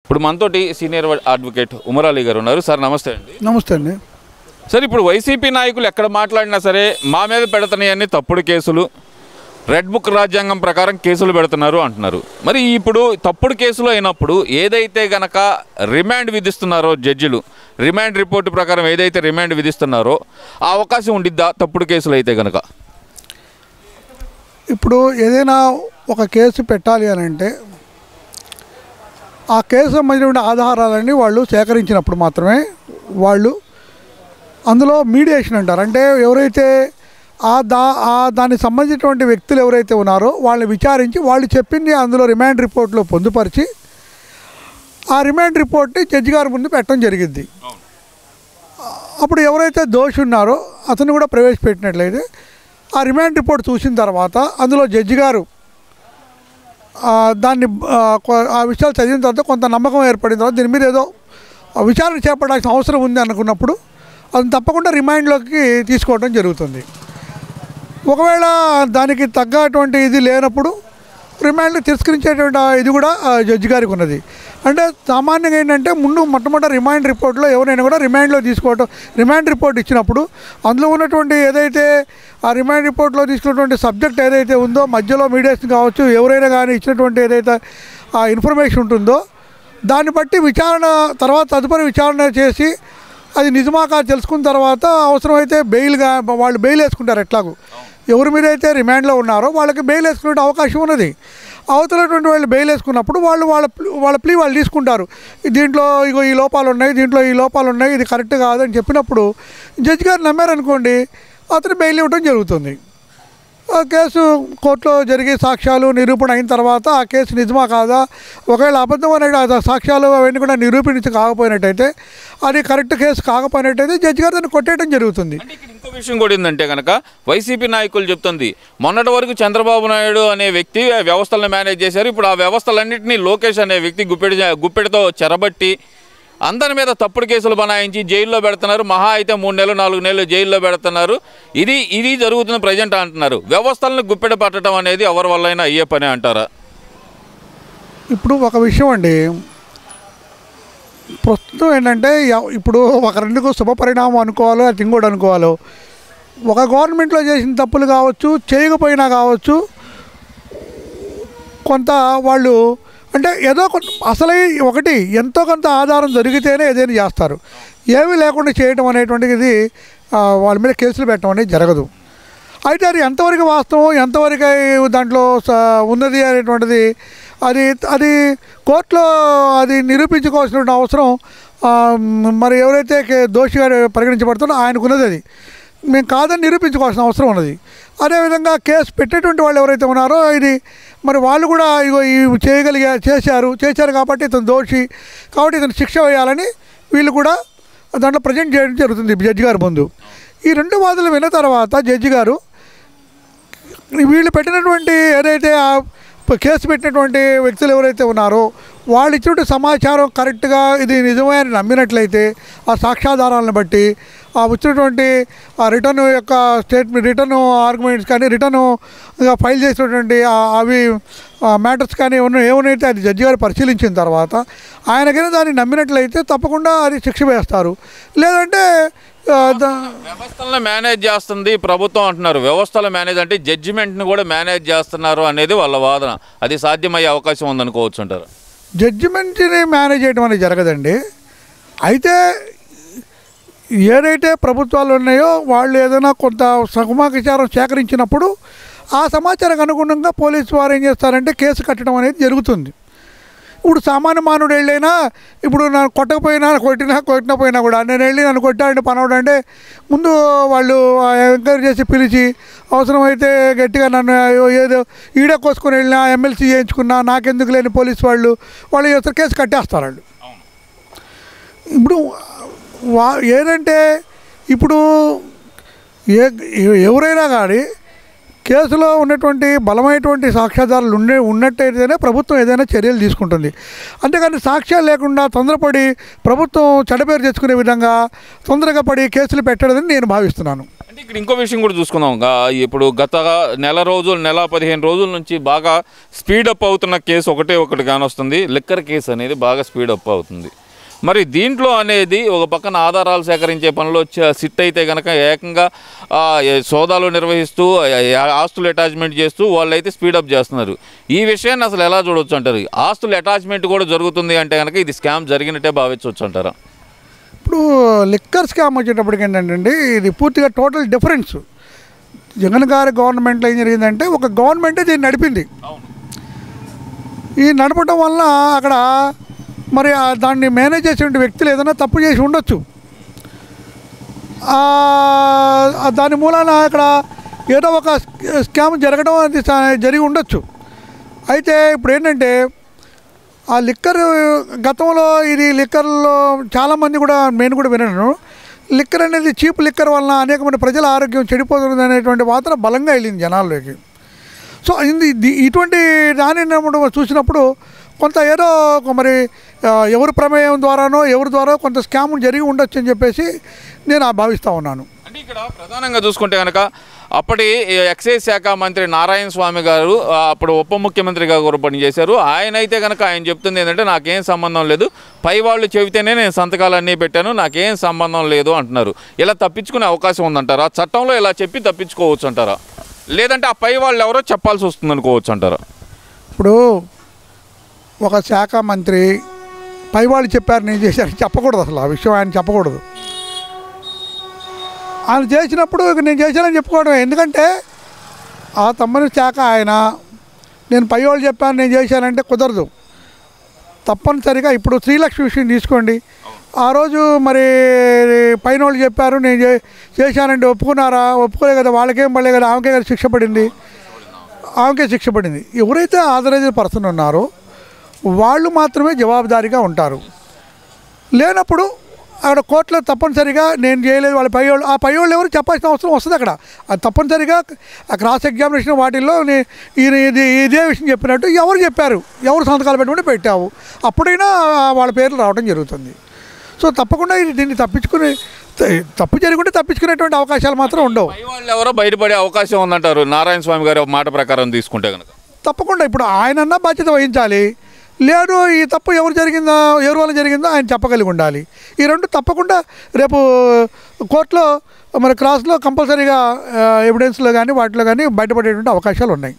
ఇప్పుడు మనతోటి senior advocate Umar Ali గారు ఉన్నారు. సార్ నమస్తే అండి. నమస్తే అండి. సార్, ఇప్పుడు వైసీపీ నాయకులు ఎక్కడ మాట్లాడినా సరే మా మీద పెడుతున్నాయని తప్పుడు కేసులు, రెడ్ బుక్ రాజ్యాంగం ప్రకారం కేసులు పెడుతున్నారు అంటున్నారు. మరి ఇప్పుడు తప్పుడు కేసులు అయినప్పుడు ఏదైతే గనక రిమాండ్ విధిస్తున్నారో జడ్జిలు, రిమాండ్ రిపోర్టు ప్రకారం ఏదైతే రిమాండ్ విధిస్తున్నారో ఆ అవకాశం ఉండిద్దా తప్పుడు కేసులు అయితే కనుక? ఇప్పుడు ఏదైనా ఒక కేసు పెట్టాలి అని అంటే ఆ కేసు సంబంధించిన ఆధారాలన్నీ వాళ్ళు సేకరించినప్పుడు మాత్రమే వాళ్ళు అందులో మీడియేషన్ అంటారు. అంటే ఎవరైతే దానికి సంబంధించినటువంటి వ్యక్తులు ఎవరైతే ఉన్నారో వాళ్ళని విచారించి వాళ్ళు చెప్పింది అందులో రిమాండ్ రిపోర్ట్లో పొందుపరిచి ఆ రిమాండ్ రిపోర్ట్ని జడ్జి గారి ముందు పెట్టడం జరిగింది. అప్పుడు ఎవరైతే దోషి ఉన్నారో అతను కూడా ప్రవేశపెట్టినట్లయితే ఆ రిమాండ్ రిపోర్ట్ చూసిన తర్వాత అందులో జడ్జి గారు దాన్ని ఆ విషయాలు చదివిన తర్వాత కొంత నమ్మకం ఏర్పడిన తర్వాత దీని మీద ఏదో విచారణ చేపట్టాల్సిన అవసరం ఉంది అనుకున్నప్పుడు అది తప్పకుండా రిమాండ్లోకి తీసుకోవడం జరుగుతుంది. ఒకవేళ దానికి తగ్గటువంటి ఇది లేనప్పుడు రిమాండ్ని తిరస్కరించేటువంటి ఇది కూడా జడ్జి గారికి ఉన్నది. అంటే సామాన్యంగా ఏంటంటే మొట్టమొదటి రిమాండ్ రిపోర్ట్లో ఎవరైనా కూడా రిమాండ్లో తీసుకోవటం, రిమాండ్ రిపోర్ట్ ఇచ్చినప్పుడు అందులో ఉన్నటువంటి ఏదైతే ఆ రిమాండ్ రిపోర్ట్లో తీసుకున్నటువంటి సబ్జెక్ట్ ఏదైతే ఉందో మధ్యలో మీడియేషన్ కావచ్చు ఎవరైనా కానీ ఇచ్చినటువంటి ఏదైతే ఆ ఇన్ఫర్మేషన్ ఉంటుందో దాన్ని బట్టి విచారణ తర్వాత తదుపరి విచారణ చేసి అది నిజమా కాదు తెలుసుకున్న తర్వాత అవసరమైతే వాళ్ళు బెయిల్ వేసుకుంటారు. ఎట్లాగూ ఎవరి మీద అయితే రిమాండ్లో ఉన్నారో వాళ్ళకి బెయిల్ వేసుకునే అవకాశం ఉన్నది. అవతలటువంటి వాళ్ళు బెయిల్ వేసుకున్నప్పుడు వాళ్ళ ప్లీ వాళ్ళు తీసుకుంటారు. దీంట్లో ఇగో ఈ లోపాలు ఉన్నాయి, దీంట్లో ఈ లోపాలు ఉన్నాయి, ఇది కరెక్ట్ కాదని చెప్పినప్పుడు జడ్జి గారు నమ్మారనుకోండి అతను బెయిల్ ఇవ్వడం జరుగుతుంది. ఆ కేసు కోర్టులో జరిగే సాక్ష్యాలు నిరూపణ అయిన తర్వాత ఆ కేసు నిజమా కాదా, ఒకవేళ అబద్ధం అనే సాక్ష్యాలు అవన్నీ కూడా నిరూపించి కాకపోయినట్టయితే అది కరెక్ట్ కేసు కాకపోయినట్టయితే జడ్జి గారు దాన్ని కొట్టేయడం జరుగుతుంది. ఇంకో విషయం కూడా ఏంటంటే కనుక వైసీపీ నాయకులు చెప్తుంది, మొన్నటి వరకు చంద్రబాబు నాయుడు అనే వ్యక్తి వ్యవస్థలను మేనేజ్ చేశారు, ఇప్పుడు ఆ వ్యవస్థలన్నింటినీ లోకేష్ అనే వ్యక్తి గుప్పెడితో చెరబట్టి అందరి మీద తప్పుడు కేసులు బనాయించి జైల్లో పెడుతున్నారు. మహా అయితే 3 నెలలు 4 నెలలు జైల్లో పెడుతున్నారు. ఇది జరుగుతున్న ప్రజెంట్ అంటున్నారు. వ్యవస్థలను గుప్పెడ పట్టడం అనేది ఎవరి వల్ల అయినా అయ్యే పని అంటారా? ఇప్పుడు ఒక విషయం అండి, ప్రస్తుతం ఏంటంటే ఇప్పుడు ఒక రెండుకు శుభ పరిణామం అనుకోవాలో అది ఇంకోటి అనుకోవాలో, ఒక గవర్నమెంట్లో చేసిన తప్పులు కావచ్చు చేయకపోయినా కావచ్చు కొంత వాళ్ళు అంటే ఏదో అసలు ఒకటి ఎంతో కొంత ఆధారం దొరికితేనే ఏదైనా చేస్తారు. ఏమీ లేకుండా చేయడం అనేటువంటిది వాళ్ళ మీద కేసులు పెట్టడం అనేది జరగదు. అయితే అది ఎంతవరకు వాస్తవం ఎంతవరకు దాంట్లో ఉన్నది అనేటువంటిది అది కోర్టులో అది నిరూపించుకోవాల్సిన అవసరం మరి ఎవరైతే దోషిగా పరిగణించబడుతుందో ఆయనకున్నది. అది మేము కాదని నిరూపించుకోవాల్సిన అవసరం ఉన్నది. అదేవిధంగా కేసు పెట్టేటువంటి వాళ్ళు ఎవరైతే ఉన్నారో ఇది మరి వాళ్ళు కూడా ఇగో చేశారు కాబట్టి ఇతను దోషి కాబట్టి ఇతను శిక్ష వేయాలని వీళ్ళు కూడా దాంట్లో ప్రజెంట్ చేయడం జరుగుతుంది జడ్జి గారి ముందు. ఈ రెండు వాదనలు విన్న తర్వాత జడ్జి గారు వీళ్ళు పెట్టినటువంటి ఏదైతే కేసు పెట్టినటువంటి వ్యక్తులు ఎవరైతే ఉన్నారో వాళ్ళు ఇచ్చినటువంటి సమాచారం కరెక్ట్గా ఇది నిజమే అని నమ్మినట్లయితే ఆ సాక్ష్యాధారాలను బట్టి ఆ వచ్చినటువంటి ఆ రిటర్న్ యొక్క రిటర్న్ ఆర్గ్యుమెంట్స్ కానీ రిటర్న్ ఫైల్ చేసినటువంటి అవి మ్యాటర్స్ కానీ ఏమైతే అది జడ్జి గారు పరిశీలించిన తర్వాత ఆయనకైనా దాన్ని నమ్మినట్లయితే తప్పకుండా అది శిక్ష వేస్తారు. లేదంటే వ్యవస్థలను మేనేజ్ చేస్తుంది ప్రభుత్వం అంటున్నారు. వ్యవస్థల మేనేజ్ అంటే జడ్జిమెంట్ని కూడా మేనేజ్ చేస్తున్నారు అనేది వాళ్ళ వాదన. అది సాధ్యమయ్యే అవకాశం ఉందనుకోవచ్చు అంటారు. జడ్జిమెంట్ని మేనేజ్ చేయడం అనేది జరగదండి. అయితే ఏదైతే ప్రభుత్వాలు ఉన్నాయో వాళ్ళు ఏదైనా కొంత సమాచారం సేకరించినప్పుడు ఆ సమాచారం అనుగుణంగా పోలీసు వారు ఏం చేస్తారంటే కేసు కట్టడం అనేది జరుగుతుంది. ఇప్పుడు సామాన్య మానవుడు వెళ్ళైనా ఇప్పుడు నన్ను కొట్టినా పోయినా కూడా నేను వెళ్ళి నన్ను కొట్టాడంటే పనవడు అంటే ముందు వాళ్ళు ఎంక్వైరీ చేసి పిలిచి అవసరమైతే గట్టిగా నన్ను ఏదో ఈడ కోసుకొని వెళ్ళినా ఎమ్మెల్సీ చేయించుకున్నా నాకెందుకు లేని పోలీసు వాళ్ళు చేస్తారు, కేసు కట్టేస్తారు వాళ్ళు. ఇప్పుడు ఏదంటే ఇప్పుడు ఎవరైనా కానీ కేసులో ఉన్నటువంటి బలమైనటువంటి సాక్ష్యాధారాలు ఉన్నట్టయితేనే ప్రభుత్వం ఏదైనా చర్యలు తీసుకుంటుంది. అంతేకాని సాక్ష్యాలు లేకుండా తొందరపడి ప్రభుత్వం చెడ్డపేరు తెచ్చుకునే విధంగా తొందరగా పడి కేసులు పెట్టడదని నేను భావిస్తున్నాను. అంటే ఇక్కడ ఇంకో విషయం కూడా చూసుకుందాం. ఇప్పుడు గత నెల 15 రోజుల నుంచి బాగా స్పీడప్ అవుతున్న కేసు ఒకటి కానొస్తుంది. లిక్కర్ కేసు అనేది బాగా స్పీడప్ అవుతుంది. మరి దీంట్లో అనేది ఒక పక్కన ఆధారాలు సేకరించే పనిలో సిట్ అయితే కనుక ఏకంగా సోదాలు నిర్వహిస్తూ ఆస్తులు అటాచ్మెంట్ చేస్తూ వాళ్ళైతే స్పీడప్ చేస్తున్నారు. ఈ విషయాన్ని అసలు ఎలా చూడవచ్చు అంటారు? ఆస్తులు అటాచ్మెంట్ కూడా జరుగుతుంది అంటే కనుక ఇది స్కామ్ జరిగినట్టే భావించవచ్చు అంటారా? ఇప్పుడు లిక్కర్ స్కామ్ వచ్చేటప్పటికి ఏంటంటే ఇది పూర్తిగా టోటల్ డిఫరెన్స్. జగన్ గారి గవర్నమెంట్లో ఏం జరిగిందంటే ఒక గవర్నమెంటే దీన్ని నడిపింది. ఈ నడపడం వల్ల అక్కడ మరి దాన్ని మేనేజ్ చేసే వ్యక్తులు ఏదైనా తప్పు చేసి ఉండొచ్చు. దాని మూలాన అక్కడ ఏదో ఒక స్కామ్ జరగడం అది జరిగి ఉండొచ్చు. అయితే ఇప్పుడు ఏంటంటే ఆ లిక్కర్ గతంలో ఇది లిక్కర్లో చాలామంది కూడా నేను కూడా విన్నాను, లిక్కర్ అనేది చీప్ లిక్కర్ వలన అనేకమంది ప్రజల ఆరోగ్యం చెడిపోతుంది అనేటువంటి వాదన బలంగా వెళ్ళింది జనాల్లోకి. సో ఇటువంటి దాని చూసినప్పుడు కొంత ఏదో మరి ఎవరి ప్రమేయం ద్వారానో ఎవరి ద్వారా కొంత స్కామ్ జరిగి ఉండొచ్చు అని చెప్పేసి నేను భావిస్తూ ఉన్నాను. అంటే ఇక్కడ ప్రధానంగా చూసుకుంటే కనుక అప్పటి ఎక్సైజ్ శాఖ మంత్రి నారాయణ స్వామి గారు అప్పుడు ఉప ముఖ్యమంత్రిగా కూడా పనిచేశారు. ఆయన అయితే కనుక ఆయన చెప్తుంది ఏంటంటే నాకేం సంబంధం లేదు, పై వాళ్ళు చెబితేనే నేను సంతకాలన్నీ పెట్టాను, నాకేం సంబంధం లేదు అంటున్నారు. ఇలా తప్పించుకునే అవకాశం ఉందంటారా? చట్టంలో ఇలా చెప్పి తప్పించుకోవచ్చు అంటారా? లేదంటే ఆ పై వాళ్ళు ఎవరో చెప్పాల్సి వస్తుంది అనుకోవచ్చు అంటారా? ఇప్పుడు ఒక శాఖ మంత్రి పై వాళ్ళు చెప్పారు నేను చేశాను చెప్పకూడదు, అసలు ఆ విషయం ఆయన చెప్పకూడదు. ఆయన చేసినప్పుడు నేను చేశానని చెప్పుకోవడం. ఎందుకంటే ఆ తమ్మని శాఖ ఆయన నేను పై వాళ్ళు చెప్పాను నేను చేశానంటే కుదరదు. తప్పనిసరిగా ఇప్పుడు శ్రీలక్ష్మి విషయం తీసుకోండి. ఆ రోజు మరి పైన వాళ్ళు చెప్పారు నేను చేశానంటే ఒప్పుకున్నారా? ఒప్పుకోలే కదా, వాళ్ళకేం పడలే కదా, ఆమెకే కదా శిక్ష పడింది, ఆమెకే శిక్ష పడింది. ఎవరైతే ఆథరైజ్డ్ పర్సన్ ఉన్నారో వాళ్ళు మాత్రమే జవాబుదారీగా ఉంటారు. లేనప్పుడు అక్కడ కోర్టులో తప్పనిసరిగా నేను చేయలేదు వాళ్ళ పై వాళ్ళు, ఆ పై వాళ్ళు ఎవరు చెప్పాల్సిన అవసరం వస్తుంది అక్కడ. అది తప్పనిసరిగా క్రాస్ ఎగ్జామినేషన్ వాటిల్లో ఇదే విషయం చెప్పినట్టు ఎవరు చెప్పారు, ఎవరు సంతకాలు పెట్టుకుంటే పెట్టావు, అప్పుడైనా వాళ్ళ పేర్లు రావడం జరుగుతుంది. సో తప్పకుండా దీన్ని తప్పు జరుగుంటే తప్పించుకునేటువంటి అవకాశాలు మాత్రం ఉండవు. వాళ్ళు ఎవరో బయటపడే అవకాశం ఉందంటారు నారాయణ స్వామి గారి మాట ప్రకారం తీసుకుంటే కనుక? తప్పకుండా ఇప్పుడు ఆయనన్నా బాధ్యత వహించాలి. లేదు ఈ తప్పు ఎవరి వల్ల జరిగిందో ఆయన చెప్పగలిగి ఉండాలి. ఈ రెండు తప్పకుండా రేపు కోర్టులో మరి క్రాస్లో కంపల్సరీగా ఎవిడెన్స్లో కానీ వాటిలో కానీ బయటపడేటువంటి అవకాశాలు ఉన్నాయి.